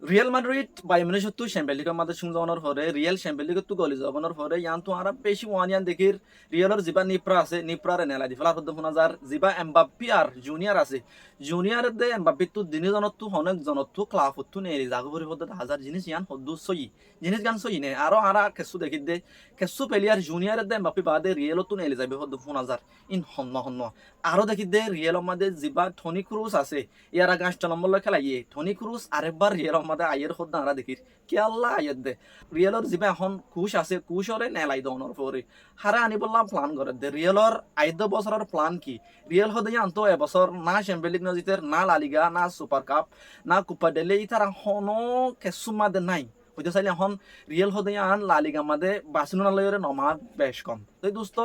Real Madrid Bayern Munich তো champion লিগের মাঝে সুযোগনের পরে রিয়াল চ্যাম্পিয়ন লিগের তো গলি যাবনের পরে ইয়ান তো আরা বেশি ওয়ানিয়ান দেখির রিয়ালের জিবা নিপ্রা আছে নিপ্রারে নেলা দি ফেলার হদ্দ ফোনা যার জিবা এমবাপ্পি আর জুনিয়র আছে জুনিয়র দে এমবাপ্পি তো দিনে জনত তো অনেক জনত তো ক্লাব তো নেই জাগো পরি হদ্দ হাজার জিনিস ইয়ান হদ্দু সই জিনিস গান সই নে আরো আরা কেসু দেখি দে কেসু প্লেয়ার জুনিয়র দে এমবাপ্পি বাদে রিয়াল তো নেই যাবে হদ্দ ফোনা যার ইন হন্ন হন্ন আরো দেখি দে রিয়ালের মাঝে জিবা টনি ক্রুজ আছে ইয়ারা গাছটা নম্বর খেলাইয়ে টনি ক্রুজ আরেকবার রিয়ালের মাঝে আইয়ের হদ্দ আরা দেখির কি আল্লাহ আয়াত দে রিয়েলর জিবা এখন কুশ আছে কুশরে নেলাই দনের পরে হারা আনি বললাম প্ল্যান করে দে রিয়েলর 5 বছরের প্ল্যান কি রিয়েল হদে আনতো এবছর না চ্যাম্পিয়ন লিগ নজিতের না লালিগা না সুপার কাপ না কুপা ডেলে ইতারা হনো কেসু মাদে নাই হইতে চাইলে এখন রিয়েল হদে আন লালিগা মাদে বার্সেলোনা লয়রে নমাদ বেশ কম তো দোস্ত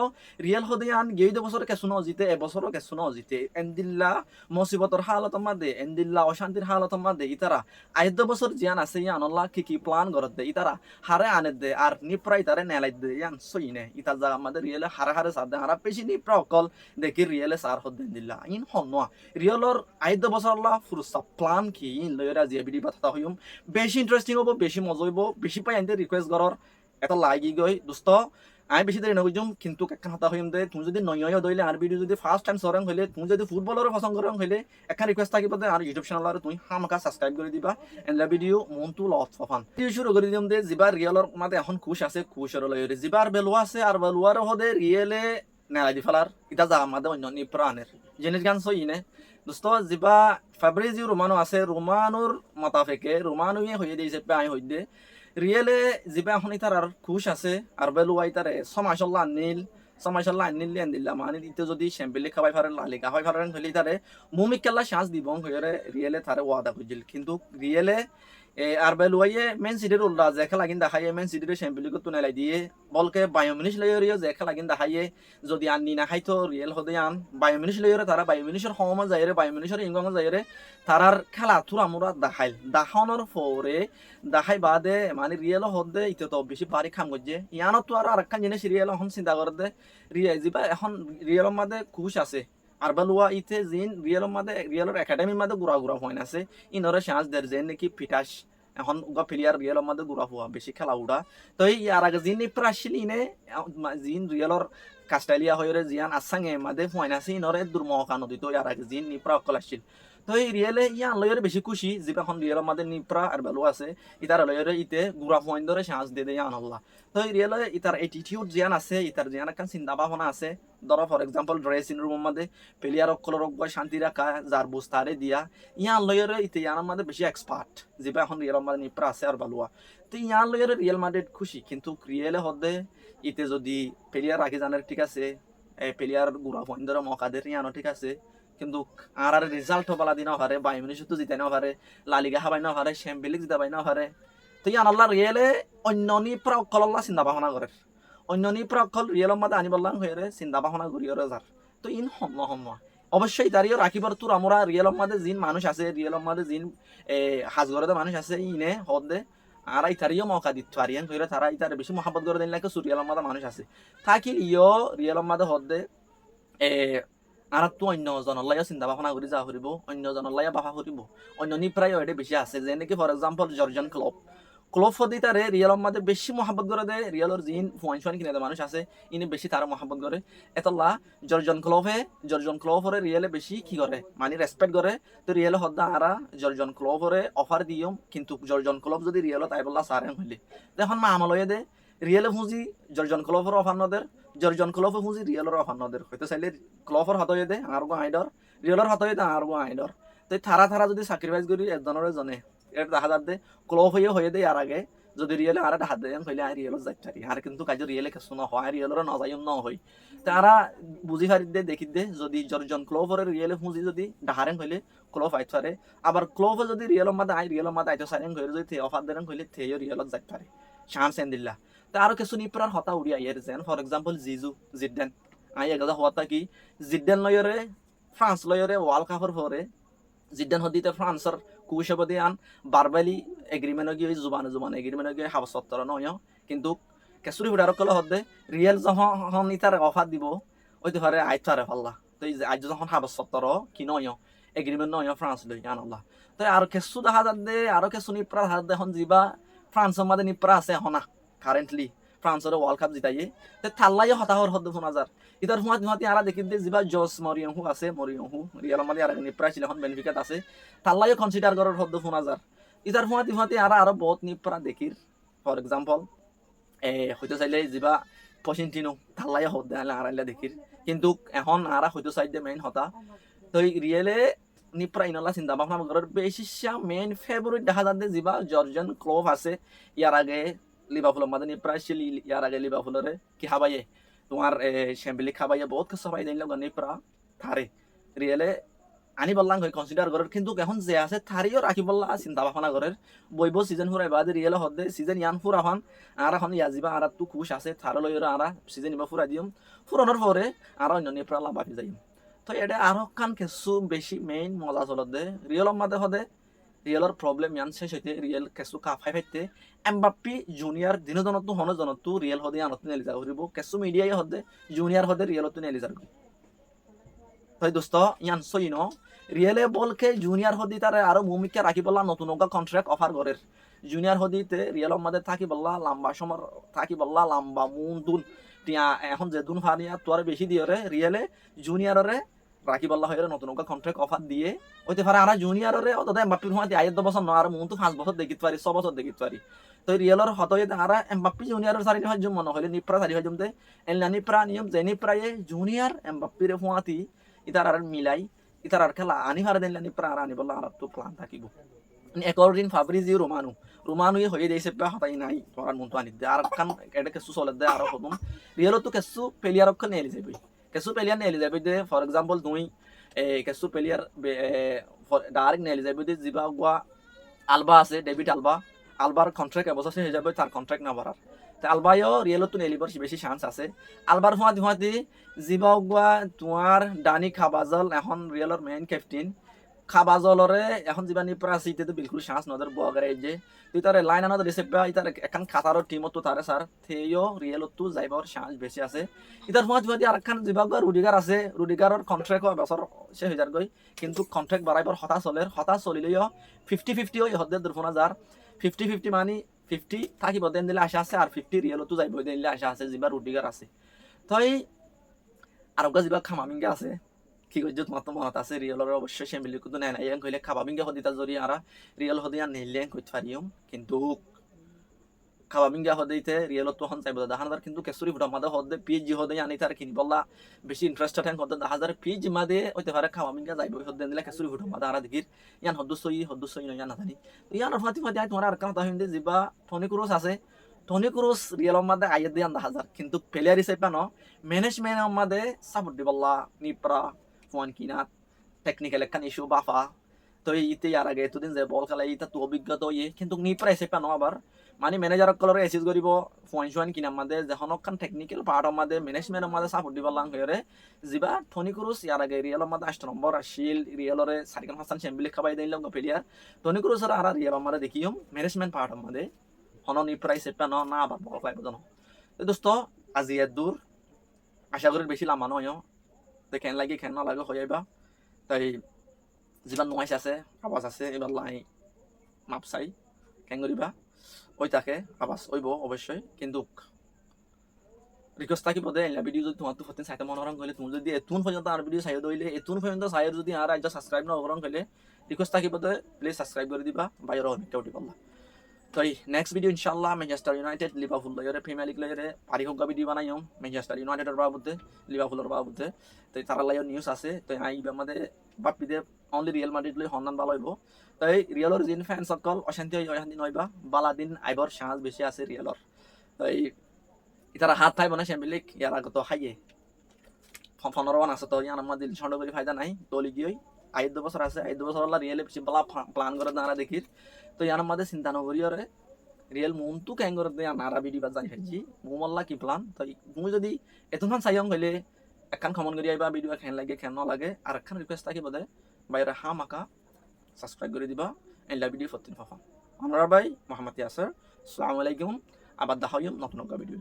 রিয়েল হদে আন গেই বছর কেসু নজিতে এবছরও কেসু নজিতে এন্দিল্লা মুসিবতর হালত মাদে এন্দিল্লা অশান্তির হালত মাদে ইতারা 5 বছর জিয়ান আছে ইয়ান আল্লাহ কি প্ল্যান করত দে ইতারা হারে আনে দে আর নিপ্রা ইতারে নেলাই দে ইয়ান সইনে ইতার জায়গা আমাদের রিয়েলে হারে হারে সার দে হারা পেশি নিপ্রা অকল দেখি রিয়েলে সার হদ দেন দিল্লা ইন হনওয়া রিয়েলর 5 বছর আল্লাহ ফুরসা প্ল্যান কি ইন লয়রা জিয়া বিডি বাতা হইম বেশি ইন্টারেস্টিং হবো বেশি মজা হইব বেশি পাই আনতে রিকোয়েস্ট করর এটা লাগি গই দোস্ত আমি বেশি দেরি নগুজম কিন্তু একখান হতা হইম দে তুমি যদি নয় দইলে আর ভিডিও যদি ফার্স্ট টাইম সরং হইলে তুমি যদি ফুটবলের পছন্দ করং হইলে একখান রিকোয়েস্ট থাকিব দে আর ইউটিউব চ্যানেল আর তুমি হামকা সাবস্ক্রাইব করে দিবা এন্ড দ্য ভিডিও মন টু লট ফফান ভিডিও শুরু করে দিম দে জিবার রিয়েলর মাঝে এখন খুশ আছে খুশর লয়রে জিবার বেলুয়া আছে আর বেলুয়ার হদে রিয়েলে নেলাই দি ফেলার ইটা যা আমাদের অন্য নিপ্রাণের জিনিস গান সইনে দোস্ত জিবা ফাব্রিজিও রোমানো আছে রোমানোর মাতাফেকে রোমানোয়ে হয়ে দিয়েছে পাই হইদে রিয়েলে জিবা এখন ইতার আর খুশ আছে আর বেলুয়া ইতারে সমাশাল্লাহ আনিল লিয়ান দিল্লা মানে দিতে যদি চ্যাম্পিয়ন লিগ খাবাই পারেন লা লিগা খাবাই পারেন হইলে তারে মুমিক কেলা চান্স দিব হইরে রিয়েলে তারে ওয়াদা কইছিল কিন্তু রিয়েলে আর বেলুয়াইয়ে মেন সিটির উল্লা যে খেলা কিন্তু দেখাইয়ে মেন সিটির চ্যাম্পিয়ন লিগত তুনাইলাই দিয়ে বলকে বায়োমিনিশ লইরিও যে খেলা কিন্তু দেখাইয়ে যদি আননি না খাইতো রিয়েল হদে আন বায়োমিনিশ লইরে তারা বায়োমিনিশের সময় যাইরে বায়োমিনিশের ইংগং যাইরে তারার খেলা থুরা মুরা দেখাইল দেখানোর পরে দেখাই বাদে মানে রিয়েল হদে ইতে তো বেশি পারি খাম করছে ইয়ানো তো আর আরেকখান জিনিস রিয়েল এখন চিন্তা করে দে জিবা এখন রিয়েলের মাঝে খুশ আছে আর বেলুয়া ইতে জিন রিয়েলের মাঝে রিয়েলের একাডেমির মাঝে ঘুরা ঘুরা হয় আছে ইনরে চান্স দের যে নাকি ফিটাস এখন উগা প্লেয়ার রিয়েলের মাঝে ঘুরা হওয়া বেশি খেলা উড়া তো এই আর আগে জিন প্রাশিল ইনে জিন রিয়েলের কাস্টালিয়া হয়ে জিয়ান আসাঙে মাঝে হয় আছে ইনরে দুর্মহকা নদী তো আর আগে জিন নিপ্রা অকল আসছিল তো এই রিয়েলে ইয়ান লয়ের বেশি খুশি যেটা এখন রিয়েলের মাঝে নিপ্রা আর বেলু আছে ইতার লয়ের ইতে ঘুরা পয়েন্ট ধরে চান্স দিয়ে দেয় ইয়ান আল্লাহ তো এই রিয়েলে ইতার এটিটিউড জিয়ান আছে ইতার জিয়ান একটা চিন্তা ভাবনা আছে ধরো ফর এক্সাম্পল ড্রেসিং রুমের মধ্যে প্লেয়ার অকলর শান্তি রাখা যার বুঝতারে দিয়া ইয়ান লয়ের ইতে ইয়ানের মধ্যে বেশি এক্সপার্ট যেটা এখন রিয়েলের মাঝে নিপ্রা আছে আর বেলুয়া তো ইয়ান লয়ের রিয়েল মাদ্রিদ খুশি কিন্তু রিয়েলে হদে ইতে যদি প্লেয়ার রাখি জানার ঠিক আছে প্লেয়ার ঘুরা পয়েন্ট ধরে মকাদের ইয়ানো ঠিক আছে কিন্তু আর রেজাল্ট বালা দিনা পারে বায়ার্ন মিউনিখ তো জিতে না পারে লা লিগা হাবাই না পারে চ্যাম্পিয়ন লিগ জিতা পাই না পারে তো ইয়ান আল্লাহ রিয়েলে অন্যনি প্রকল আল্লাহ চিন্তা ভাবনা করে অন্যনি প্রকল রিয়েলের মধ্যে আনি বললাম হয়ে চিন্তা ভাবনা করি যার তো ইন হম অবশ্যই দাঁড়িয়ে রাখিবার তোর আমরা রিয়েলের মধ্যে জিন মানুষ আছে রিয়েলের মধ্যে জিন হাজগরে মানুষ আছে ইনে হদে আর ইতারিও মৌকা দিত আরিয়ান কইরা তারা ইতারে বেশি মহাব্বত করে দিন লাগে রিয়েলের মধ্যে মানুষ আছে থাকি ইয় রিয়েলের মধ্যে হদে আর তো অন্য জনলাইয়া চিন্তা ভাবনা কৰি যা ফুৰিব অন্য জনলাইয়া বাফা ফুৰিব অন্য নিপ্রায় ওইটা বেশি আছে যেনেকি ফর এক্সাম্পল জর্জন ক্লব হদি তারে রিয়েলের মধ্যে বেশি মহাব্বত করে দেয় রিয়েলের জিন ফুয়ান কিনে মানুষ আছে ইনি বেশি তারা মহাব্বত করে এতলা জর্জন ক্লবরে রিয়েলে বেশি কি করে মানে রেসপেক্ট করে তো রিয়েলে হদ্দা আরা জর্জন ক্লবরে অফার দিয়ম কিন্তু জর্জন ক্লব যদি রিয়েল তাই বললা সারে হইলে এখন মা আমলয়ে দে রিয়েলে ফুঁজি জর্জন ক্লবর অফার নদের জর্জন ক্লব ফুঁজি রিয়েলের অফার নদের হয়তো চাইলে ক্লবর হতয়ে দে আর গো আইডর রিয়েলের হতয়ে দে আর গো আইডর তো থারা যদি স্যাক্রিফাইস করি একজনের জনে এটা দেখা যাচ্ছে ক্লব হয়ে দেয় আর আগে যদি রিয়েলে আর হাত দেন হইলে আর রিয়েল যাইতারি আর কিন্তু কাজ রিয়েলে কিছু না হয় রিয়েলের নজাইম ন হই তারা বুঝি ফারি দে দেখি দে যদি জর্জন ক্লবরে রিয়েলে ফুঁজি যদি ডাহারেন হইলে ক্লব আইত পারে আবার ক্লব যদি রিয়েলের মাঝে রিয়েলের মাঝে আইতো সারেন হইলে যদি অফার দেন হইলে থেও রিয়েলত যাইতে পারে চান্স এন দিল্লা তা আরো কিছু নিপ্রার হতা উড়িয়া ইয়ের যেন ফর এক্সাম্পল জিডেন আই এগাদা হওয়াটা কি জিডেন লয়রে ফ্রান্স লয়রে ওয়ার্ল্ড কাপের পরে জিডেন হদিতে ফ্রান্সের কুশবদি আন বারবালি এগ্রিমেন্ট গিয়ে জুবানে এগ্রিমেন্ট গিয়ে হাব সত্তর নয় কিন্তু কেসুরি হুডারক কলে হদে রিয়েল যখন ইতার অফার দিব ওইতে পারে আইতারে ফাল্লা তো আজ যখন হাব সত্তর কি নয় এগ্রিমেন্ট নয় ফ্রান্স লই আনল্লাহ তো আর কিছু দেখা যাচ্ছে আরো কিছু নিপ্রা দেখা যাচ্ছে এখন যিবা ফ্রান্সের মাঝে নিপ্রা আছে এখন কারেন্টলি ফ্রান্সের ওয়ার্ল্ড কাপ জিতাইয়ে তো থাল্লাইও হতাহর হদ্দ 4,000 ইতার সময় ইহঁতি আরা দেখি যে যিবা জস মরিয়হু আছে মরিয়হু রিয়ালের মাঝে আর নিপ্রা ছিল এখন বেনিফিকাত আছে থাল্লাইও কনসিডার করার হদ্দ 4,000 ইতার সময় ইহঁতি আরো বহুত নিপ্রা দেখির ফর এক্সাম্পল হয়তো চাইলে যিবা পচিন্টিনো থাল্লাইও হদ দেয় আড়াইলা দেখির কিন্তু এখন আরা হয়তো চাইতে মেইন হতা তো রিয়েলে নিপ্রা ইনলা চিন্তা ভাবনা করার বেশি মেইন ফেভারিট দেখা যাচ্ছে যিবা জর্জন ক্লোভ আছে ইয়ার আগে লিভারপুলের মাঝে নিপ্রা ছিল ইয়ার আগে লিভারপুলের কি হাবাইয়ে তোমার চ্যাম্পিয়ন লিগ হাবাইয়ে বহুত কিছু হাবাই দিল নিপ্রা থারে রিয়েলে আনি বললাম হয়ে কনসিডার করার কিন্তু এখন যে আছে থারিও রাখি বললা চিন্তা ভাবনা করার বইব সিজন ফুরাই বাদে রিয়েলে হদে সিজন ইয়ান ফুরা হন আর এখন ইয়াজিবা আর তু খুশ আছে থারো লই আর সিজন ইবা ফুরা দিম ফুরানোর পরে আর অন্য নিপ্রা লাভ বাকি যাইম তো এটা আরো কান কিছু বেশি মেইন মজা চলত দে রিয়েলর মাঝে হদে রিয়েলর প্রবলেম ইয়ান শেষ হইতে রিয়েল কিছু কাফাই ফাইতে এমবাপ্পি জুনিয়র দিনজনতো হনজনতো রিয়েল হদে আনত নেলি যা করিব কিছু মিডিয়াই হদে জুনিয়র হদে রিয়েলতো নেলি যা তাই দোস্ত ইয়ান সইন রিয়েলে বলকে জুনিয়র হদি তারে আরো ভূমিকা রাখি বললা নতুন কন্ট্রাক্ট অফার করের জুনিয়র হদিতে রিয়েলর মাঝে থাকি বললা লম্বা সময় থাকি বললা লম্বা মুন দুন টিয়া এখন যে দুন ফানিয়া তোর বেশি দিয়ে রিয়েলে জুনিয়রে রাখি বললা হয়ে নতুন কন্ট্রাক্ট অফার দিয়ে হইতে পারে আর জুনিয়রে অত এমবাপ্পির সময় 8 বছর নয় আর মুন তো 5 বছর দেখিতে পারি 6 বছর দেখিতে পারি তো রিয়েলর হতয়ে আর এমবাপ্পি জুনিয়রের সারি হয় মনে হইলে নিপ্রা সারি হয় জমতে এলনা নিপ্রা নিয়ম যে নিপ্রায়ে জুনিয়র এমবাপ্পির ফুয়াতি ইতার আর মিলাই ইতার আর খেলা আনি হারে দিন নিপ্রা আর আনি বললা আর তো প্ল্যান থাকিব একদিন ফাব্রিজিও রোমানু হয়ে দিয়েছে হতাই নাই তোমার মন তো আনি দে আর কান এটা কিছু চলে দে আর হতুম রিয়েলও তো কিছু প্লেয়ার অক্ষর নিয়ে যাবে কিছু প্লেয়ার নিয়ে যাবে দে ফর এক্সাম্পল তুমি কিছু প্লেয়ার ডাইরেক্ট নিয়ে যাবে দে যিবা গোয়া আলবা আছে ডেভিড আলবার কন্ট্রাক্ট এবছর শেষ হয়ে যাবে তার কন্ট্রাক্ট না বাড়ার তা আলবাইও রিয়েলও তো নেলিবার বেশি চান্স আছে আলবার ফুয়াতি যিবা গোয়া তোমার ডানি খাবাজল এখন রিয়েলর মেইন ক্যাপ্টেন খাবাজলরে এখন যিবা নিপ্রা আছে ইতে তো বিলকুল চান্স নদের বগারে যে তুই তার লাইন আনাদ রিসেপ্ট ইতার এখন কাতারর টিমত তো তারে স্যার থেইও রিয়েলত তো যাইবার চান্স বেশি আছে ইতার ফুয়াতি আর একখান যিবা গোয়া রুডিগার আছে রুডিগারর কন্ট্রাক্ট বছর শেষ হয়ে যার কিন্তু কন্ট্রাক্ট বাড়াইবার হতা চলিলেও 50-50 ওই হদ্দের দুর্ফনা যার 50-50 মানে 50 থাকিব দেন দিলে আশা আছে আর 50 রিয়েলতো যাইব দিলে আশা আছে যিবা রুডিগার আছে তো এই আরগা যিবা খামামিঙ্গা আছে কি কইজ তোমার তো মনত আছে রিয়েলর অবশ্যই চ্যাম্পিয়ন লিগ তো নাই নাই কইলে খামামিঙ্গা হদিতা জরি আর রিয়েল হদিয়া নেলে কইতে পারিম কিন্তু খামামিঙ্গা হদিতে রিয়েলত তো হন চাইব দাহানার কিন্তু কেসুরি ফুটা মাদা হদে পিজি হদে আনি তার কিনি বললা বেশি ইন্টারেস্টেড হ্যাং হদে 10,000 পিজি মাদে হইতে পারে খামামিঙ্গা যাইব হদে দিলে কেসুরি ফুটা মাদা আর দিকির ইয়ান হদ্দুসই নয় না জানি ইয়ান ফাতি আই তোমার আর কাম তাহিন্দে যিবা টনি ক্রুজ আছে টনি ক্রুজ রিয়েলর মাদে আইয়ে দিয়ে 10,000 কিন্তু প্লেয়ার হিসেবে ন ম্যানেজমেন্টের মাদে সাপোর্ট দি বললা নিপ্রা ফোন কিনা টেকনিক্যাল একখান ইস্যু বাফা তো ইতে আর আগে এতদিন যে বল খেলা ইটা তো অভিজ্ঞতা কিন্তু নিপ্রা হিসেবে ন আবার মানে ম্যানেজার কলরে এসিস করিব ফোন কিনা মাদে যখন অকখান টেকনিক্যাল পার্টর মাদে ম্যানেজমেন্টের মাদে সাপোর্ট দিব লাং হয়ে যিবা টনি ক্রুজ ইয়ার আগে রিয়েলর মাদে 8 নম্বর আসিল রিয়েলরে সারিকান হাসান চ্যাম্পিয়ন লিগ খাবাই দিল প্লেয়ার টনি ক্রুজের আর রিয়েলর মাদে দেখিম ম্যানেজমেন্ট পার্টর মাদে হন নিপ্রা হিসেবে না আবার বল পাইব জানো তো দোস্ত আজি এর দূর আশা করি বেশি লাম্বা নয় তো খেন লাগে খেন না লাগে হয়ে যাইবা তাই যিমান নয়েস আছে আওয়াজ আছে এবার লাই মাপ চাই কেন করিবা ওই তাকে আওয়াজ ওইব অবশ্যই কিন্তু রিকোয়েস্ট থাকিব দে ভিডিও যদি তোমার তো ফতিন চাইতে মনোরম করলে তুমি যদি এতুন পর্যন্ত আর ভিডিও চাই দইলে এতুন পর্যন্ত চাই যদি আর আজ সাবস্ক্রাইব না করম করলে রিকোয়েস্ট থাকিব দে প্লিজ সাবস্ক্রাইব করে দিবা বাইরে অনেকটা উঠি পারলা তো নেক্সট ভিডিও ইনশাআল্লাহ ম্যানচেস্টার ইউনাইটেড লিভারপুল লয়রে প্রিমিয়ার লিগ লয়রে পারি হোক ভিডিও বানাইম ম্যানচেস্টার ইউনাইটেডের বাবুতে লিভারপুলের বাবুতে তো তারা লাইও নিউজ আছে তো আই আমাদের বাপিদে অনলি রিয়েল মাদ্রিদ লই হন্নান ভালো হইব তাই রিয়েলর জিন ফ্যান সকল অশান্তি অশান্তি নইবা বালা দিন আইবর চান্স বেশি আছে রিয়েলর তাই ইতারা হাত পাইব না চ্যাম্পিয়ন লিগ ইয়ার আগে তো হাইয়ে 15 রান আছে তো ইয়ার আমাদের ছন্ড করে ফায়দা নাই দলি গিয়ে 5 বছর আছে 5 বছর হলা রিয়েলে বেশি বালা প্ল্যান করে দাঁড়া দেখির তো ইয়ার মধ্যে চিন্তা নকরিয়রে রিয়েল মন তো ক্যাং করে দেয়া নারা ভিডিও যাই ফেলছি মুমল্লা কি প্ল্যান তাই তুমি যদি এতক্ষণ চাইম হইলে একখান কমন করি আইবা ভিডিও খেন লাগে খেন না লাগে আর একখান রিকোয়েস্ট থাকি বোধে বাইরে মাকা সাবস্ক্রাইব করে দিবা এনলা ভিডিও ফতিন ফাফা আমরা ভাই মোহাম্মদ ইয়াসর আসসালামু আলাইকুম আবার দেখা হইম নতুন ভিডিও